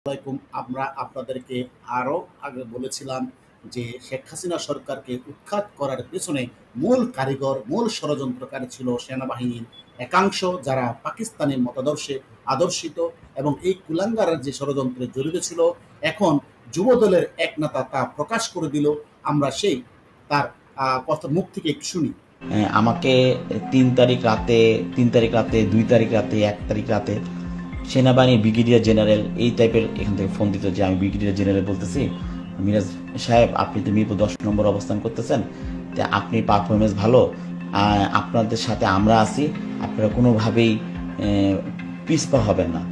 আলাইকুম। আমরা আপনাদেরকে আরো আগে বলেছিলাম যে শেখ হাসিনা সরকারকে উৎখাত করার পেছনে মূল কারিগর, মূল ষড়যন্ত্রকারী ছিল সেনাবাহিনীর একাংশ, যারা পাকিস্তানের মতাদর্শে আদর্শিত এবং এই কুলাঙ্গারের যে ষড়যন্ত্রে জড়িত ছিল। এখন যুবদলের এক নেতা তা প্রকাশ করে দিল। আমরা সেই তার কথা মুখ থেকে একটু শুনি। আমাকে 3 তারিখ রাতে 2 তারিখ রাতে 1 তারিখ রাতে সেনাবাহিনীর ব্রিগেডিয়ার জেনারেল এই টাইপের এখান থেকে ফোন দিত যে আমি ব্রিগেডিয়ার জেনারেল বলতেছি, মিরাজ সাহেব আপনি তো মিরপুর 10 নম্বর অবস্থান করতেছেন, তা আপনি পারফরমেন্স ভালো, আপনাদের সাথে আমরা আছি, আপনারা কোনোভাবেই পিছপা হবেন না,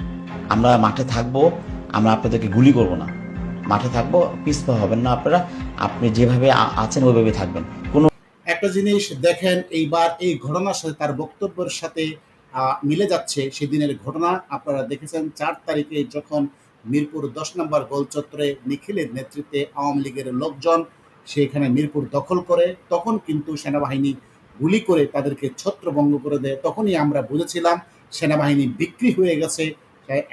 আমরা মাঠে থাকবো, আমরা আপনাদেরকে গুলি করব না, মাঠে থাকবো, পিছপা হবেন না, আপনারা আপনি যেভাবে আছেন ওইভাবে থাকবেন। কোনো একটা জিনিস দেখেন, এইবার এই ঘটনার সাথে তার বক্তব্যের সাথে মিলে যাচ্ছে সেদিনের ঘটনা। আপনারা দেখেছেন 4 তারিখে যখন মিরপুর 10 নম্বর গোলচত্বরে নিখিলের নেতৃত্বে আওয়ামী লীগের লোকজন সেখানে মিরপুর দখল করে, তখন কিন্তু সেনাবাহিনী গুলি করে তাদেরকে ছত্রভঙ্গ করে দেয়। তখনই আমরা বুঝেছিলাম সেনাবাহিনী বিক্রি হয়ে গেছে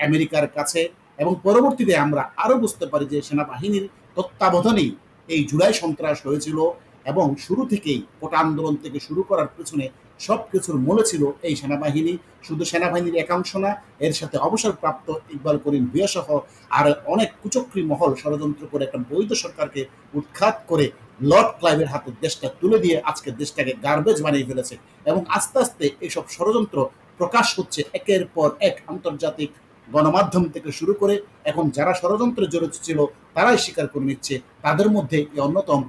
আমেরিকার কাছে। এবং পরবর্তীতে আমরা আরও বুঝতে পারি যে সেনাবাহিনীর তত্ত্বাবধানেই এই জুলাই সন্ত্রাস হয়েছিল এবং শুরু থেকেই কোটা আন্দোলন থেকে শুরু করার পেছনে সব কিছুর মূলে ছিল এই সেনাবাহিনী। শুধু সেনাবাহিনীর একাংশ না, এর সাথে অবসরপ্রাপ্ত ইকবাল করিম ভূঁইয়া সহ আর অনেক কুচক্রী মহল ষড়যন্ত্র করে একটা বৈধ সরকারকে উৎখাত করে লর্ড ক্লাইভের হাতে দেশটা তুলে দিয়ে আজকে দেশটাকে গার্বেজ বানিয়ে ফেলেছে। এবং আস্তে আস্তে এইসব ষড়যন্ত্র প্রকাশ হচ্ছে একের পর এক, আন্তর্জাতিক গণমাধ্যম থেকে শুরু করে এখন যারা ষড়যন্ত্রে জড়িত ছিল তারাই স্বীকার করে নিচ্ছে। তাদের মধ্যে এই অন্যতম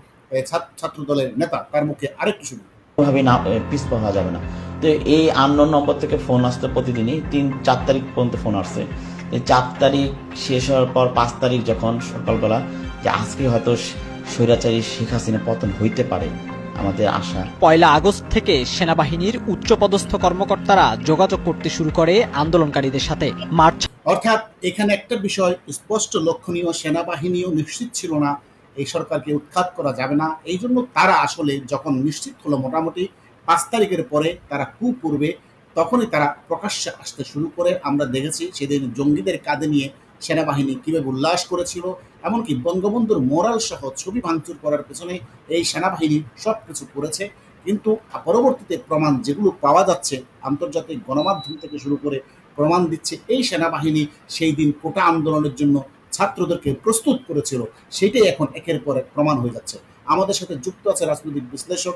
ছাত্র দলের নেতা, তার মুখে আরেকটু শুনি। কোনোভাবেই না পিছপা হওয়া যাবে না। তো এই আননোন নম্বর থেকে ফোন আসতে প্রতিদিনই 3-4 তারিখ পর্যন্ত ফোন আসছে। এই 4 তারিখ শেষ হওয়ার পর 5 তারিখ যখন সকালবেলা যে আজকে হয়তো স্বৈরাচারী শেখ হাসিনা পতন হইতে পারে, আমাদের আশা। 1 আগস্ট থেকে সেনাবাহিনীর উচ্চপদস্থ কর্মকর্তারা যোগাযোগ করতে শুরু করে আন্দোলনকারীদের সাথে। মার্চ অর্থাৎ এখানে একটা বিষয় স্পষ্ট লক্ষণীয়, সেনাবাহিনীও নিশ্চিত ছিল না এই সরকারকে উৎখাত করা যাবে না। এই জন্য তারা আসলে যখন নিশ্চিত হলো মোটামুটি 5 তারিখের পরে তারা কু করবে, তখনই তারা প্রকাশ্যে আসতে শুরু করে। আমরা দেখেছি সেদিন জঙ্গিদের কাঁধে নিয়ে সেনাবাহিনী কীভাবে উল্লাস করেছিল, এমনকি বঙ্গবন্ধুর মোরাল সহ ছবি ভাঙচুর করার পেছনে এই সেনাবাহিনী সব কিছু করেছে। কিন্তু পরবর্তীতে প্রমাণ যেগুলো পাওয়া যাচ্ছে আন্তর্জাতিক গণমাধ্যম থেকে শুরু করে প্রমাণ দিচ্ছে এই সেনাবাহিনী সেই দিন কোটা আন্দোলনের জন্য ছাত্রদেরকে প্রস্তুত করেছিল, সেটাই এখন একের পর এক প্রমাণ হয়ে যাচ্ছে। আমাদের সাথে যুক্ত আছে রাজনৈতিক বিশ্লেষক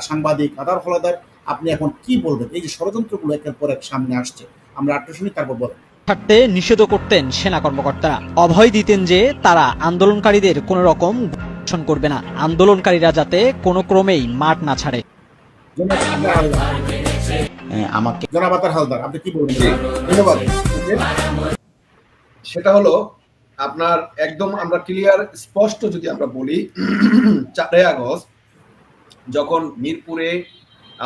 সাংবাদিক আদার হলাদার। আপনি এখন কি বলবেন এই যে ষড়যন্ত্রগুলো একের পর এক সামনে আসছে? আমরা আটটা শুনি, তারপর বলেন। ছাড়তে নিষেধ করতেন সেনা কর্মকর্তারা, অভয় দিতেন যে তারা আন্দোলনকারীদের কোনো রকম শোষণ করবে না, আন্দোলনকারীরা যাতে কোনো ক্রমেই মাঠ না ছাড়ে। আমাকে জনাব আতার হালদার, আপনি কি বলবেন? ধন্যবাদ। সেটা হলো আপনার একদম আমরা ক্লিয়ার স্পষ্ট যদি আমরা বলি 4 আগস্ট যখন মিরপুরে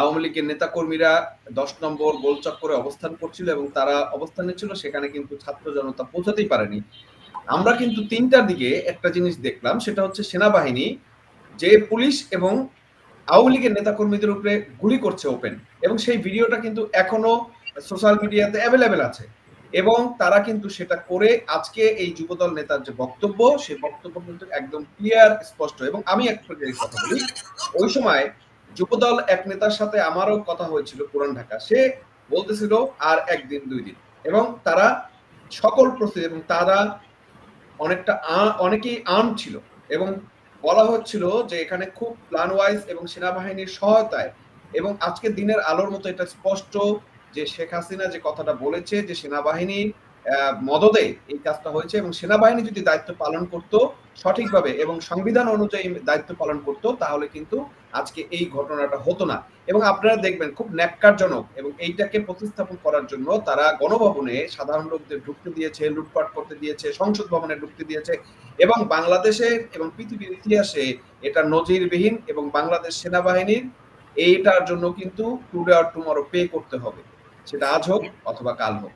আওয়ামী লীগের নেতাকর্মীরা 10 নম্বর গোলচক্করে অবস্থান করছিল এবং তারা অবস্থানে ছিল, সেখানে কিন্তু ছাত্র জনতা পৌঁছাতেই পারেনি। আমরা কিন্তু 3টার দিকে একটা জিনিস দেখলাম, সেটা হচ্ছে সেনাবাহিনী যে পুলিশ এবং আওয়ামী লীগের নেতাকর্মীদের উপরে গুলি করছে ওপেন, এবং সেই ভিডিওটা কিন্তু এখনো সোশ্যাল মিডিয়াতে অ্যাভেলেবেল আছে। এবং তারা কিন্তু সেটা করে আজকে এই যুবদল নেতার যে বক্তব্য, সেই বক্তব্য কিন্তু একদম ক্লিয়ার স্পষ্ট। এবং আমি একটা কথা বলি, ওই সময় যুবদল এক নেতার সাথে আমারও কথা হয়েছিল পুরান ঢাকা, সে বলতেছিল আর 1 দিন 2 দিন, এবং তারা সকল প্রস্তুতি, এবং তারা অনেকেই আর্ম ছিল এবং বলা হচ্ছিল যে এখানে খুব প্ল্যান ওয়াইজ এবং সেনাবাহিনীর সহায়তায়, এবং আজকে দিনের আলোর মতো এটা স্পষ্ট যে শেখ হাসিনা যে কথাটা বলেছে যে সেনাবাহিনীর মদদে এই কাজটা হয়েছে, এবং সেনাবাহিনী যদি দায়িত্ব পালন করত সঠিকভাবে এবং সংবিধান অনুযায়ী দায়িত্ব পালন করত, তাহলে কিন্তু আজকে এই ঘটনাটা হতো না। এবং আপনারা দেখবেন খুব ন্যাক্কারজনক, এবং এইটাকে প্রতিস্থাপন করার জন্য তারা গণভবনে সাধারণ লোকদের ঢুকতে দিয়েছে, লুটপাট করতে দিয়েছে, সংসদ ভবনে ঢুকতে দিয়েছে, এবং বাংলাদেশের এবং পৃথিবীর ইতিহাসে এটা নজিরবিহীন। এবং বাংলাদেশ সেনাবাহিনীর এইটার জন্য কিন্তু টুডে আর টুমরো পে করতে হবে, সেটা আজ হোক অথবা কাল হোক।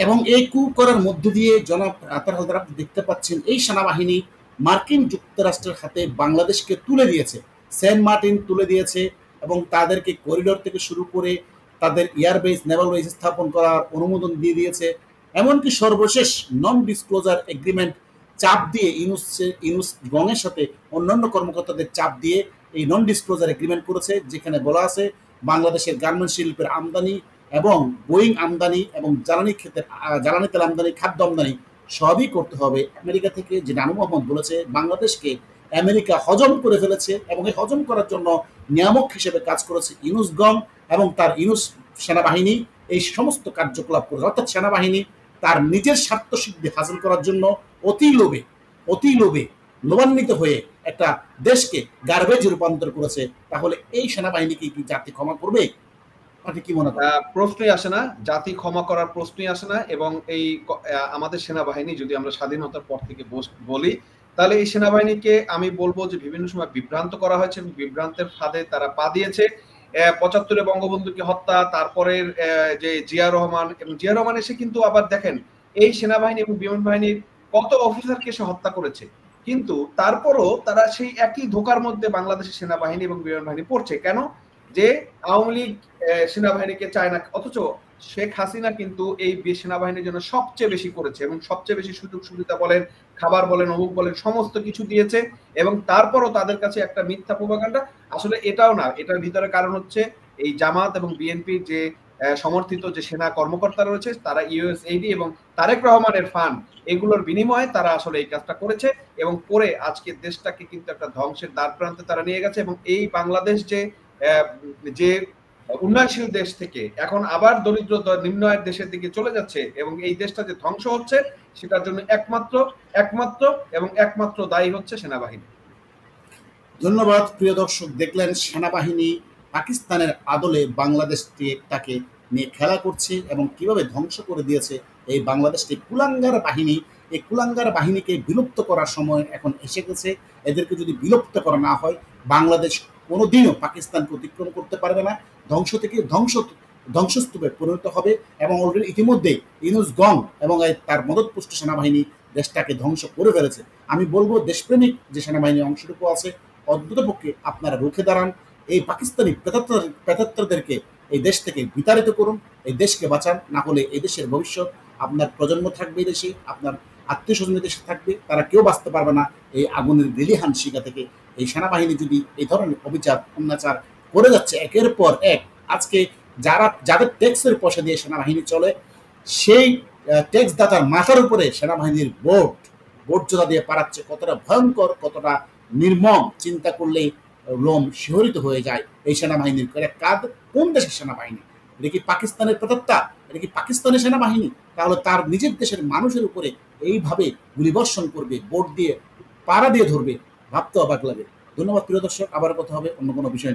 এবং এই কু করার মধ্য দিয়ে জনাব আতার হালদার আপনি দেখতে পাচ্ছেন এই সেনাবাহিনী মার্কিন যুক্তরাষ্ট্রের হাতে বাংলাদেশকে তুলে দিয়েছে, সেন্ট মার্টিন তুলে দিয়েছে, এবং তাদেরকে করিডোর থেকে শুরু করে তাদের এয়ারবেস, নেভাল বেস স্থাপন করার অনুমোদন দিয়ে দিয়েছে। এমনকি সর্বশেষ নন ডিসক্লোজার এগ্রিমেন্ট চাপ দিয়ে ইউনুস গংয়ের সাথে অন্যান্য কর্মকর্তাদের চাপ দিয়ে এই নন ডিসক্লোজার এগ্রিমেন্ট করেছে, যেখানে বলা আছে বাংলাদেশের গার্মেন্টস শিল্পের আমদানি এবং বোয়িং আমদানি এবং জ্বালানি তেল আমদানি, খাদ্য আমদানি সবই করতে হবে আমেরিকা থেকে। যে নানু মোহাম্মদ বলেছে বাংলাদেশকে আমেরিকা হজম করে ফেলেছে এবং এই হজম করার জন্য নিয়ামক হিসেবে কাজ করেছে ইউনুস গং এবং তার ইউনুস সেনাবাহিনী এই সমস্ত কার্যকলাপ করেছে। অর্থাৎ সেনাবাহিনী তার নিজের স্বার্থ সিদ্ধি হাসিল করার জন্য অতি লোভে লোভান্বিত হয়ে একটা দেশকে গার্বেজে রূপান্তর করেছে। তাহলে এই সেনাবাহিনীকে কি জাতি ক্ষমা করবে? আপনি কি মনে করেন? প্রশ্নই আসে না, জাতি ক্ষমা করার প্রশ্নই আসে না। এবং এই আমাদের সেনাবাহিনী যদি আমরা স্বাধীনতার পর থেকে বলি, তাহলে এই সেনাবাহিনীকে আমি বলবো যে বিভিন্ন সময় বিভ্রান্ত করা হয়েছে এবং বিভ্রান্তের ফাঁদে তারা পা দিয়েছে। ৭৫-এ বঙ্গবন্ধুকে হত্যা, তারপরের যে জিয়া রহমান এসে কিন্তু আবার দেখেন এই সেনাবাহিনী এবং বিমান বাহিনীর কত অফিসারকে সে হত্যা করেছে, কিন্তু তারপরও তারা সেই একই ধোকার মধ্যে বাংলাদেশের সেনাবাহিনী এবং বিমান বাহিনী পড়ছে। কেন? যে আওয়ামী লীগ সেনাবাহিনীকে চায় না, অথচ শেখ হাসিনা কিন্তু এই সেনাবাহিনীর জন্য সবচেয়ে বেশি করেছে এবং সবচেয়ে বেশি সুযোগ সুবিধা বলেন, খাবার বলেন, অমুক বলেন, সমস্ত কিছু দিয়েছে। এবং তারপরও তাদের কাছে একটা মিথ্যা প্রোপাগান্ডা। আসলে এটাও না, এটার ভিতরে কারণ হচ্ছে এই জামাত এবং বিএনপির যে সমর্থিত যে সেনা কর্মকর্তা রয়েছে, তারা ইউএসএইডি এবং তারেক রহমানের ফান্ড, এগুলোর বিনিময়ে তারা আসলে এই কাজটা করেছে এবং করে আজকে দেশটাকে কিন্তু একটা ধ্বংসের দ্বার প্রান্তে তারা নিয়ে গেছে। এবং এই বাংলাদেশ যে উন্নয়নশীল দেশ থেকে এখন আবার দরিদ্র নিম্ন আয়ের দেশের দিকে চলে যাচ্ছে এবং এই দেশটা যে ধ্বংস হচ্ছে, সেটার জন্য একমাত্র দায়ী হচ্ছে সেনাবাহিনী। ধন্যবাদ প্রিয় দর্শক। দেখলেন সেনাবাহিনী পাকিস্তানের আদলে বাংলাদেশটাকে নিয়ে খেলা করছে এবং কিভাবে ধ্বংস করে দিয়েছে এই বাংলাদেশটি কুলাঙ্গার বাহিনী। এই কুলাঙ্গার বাহিনীকে বিলুপ্ত করার সময় এখন এসে গেছে। এদেরকে যদি বিলুপ্ত করা না হয়, বাংলাদেশ কোনোদিনও পাকিস্তানকে অতিক্রম করতে পারবে না, ধ্বংস থেকে ধ্বংসস্তূপে পরিণত হবে। এবং অলরেডি ইতিমধ্যে ইউনুস গং এবং তার মদতপুষ্ট সেনাবাহিনী দেশটাকে ধ্বংস করে ফেলেছে। আমি বলবো দেশপ্রেমিক যে সেনাবাহিনীর অংশটুকু আছে, অন্ততপক্ষে আপনারা রুখে দাঁড়ান, এই পাকিস্তানি প্রেতাত্রদেরকে এই দেশ থেকে বিতাড়িত করুন, এই দেশকে বাঁচান। না হলে এই দেশের ভবিষ্যৎ, আপনার প্রজন্ম থাকবে এই দেশে, আপনার আত্মীয় স্বজন দেশে থাকবে, তারা কেউ বাঁচতে পারবে না এই আগুনের লেলিহান শিকা থেকে। এই সেনাবাহিনী যদি এই ধরনের অত্যাচার করে যাচ্ছে একের পর এক, আজকে যাদের ট্যাক্সের পয়সা দিয়ে সেনাবাহিনী চলে, সেই ট্যাক্স দাতার মাথার উপরে সেনাবাহিনীর বোট জোড়া দিয়ে পারাচ্ছে, কতটা ভয়ঙ্কর, কতটা নির্মম, চিন্তা করলেই লোম শিহরিত হয়ে যায়। এই সেনাবাহিনীর কাজ কোন দেশের সেনাবাহিনী? এটা কি পাকিস্তানের প্রেতাত্মা? এটা কি পাকিস্তানের সেনাবাহিনী? তাহলে তার নিজের দেশের মানুষের উপরে এইভাবে গুলিবর্ষণ করবে, বোট দিয়ে পাড়া দিয়ে ধরবে, ভাবতে অবাক লাগে। ধন্যবাদ প্রিয় দর্শক, আবার কথা হবে অন্য কোনো বিষয় নিয়ে।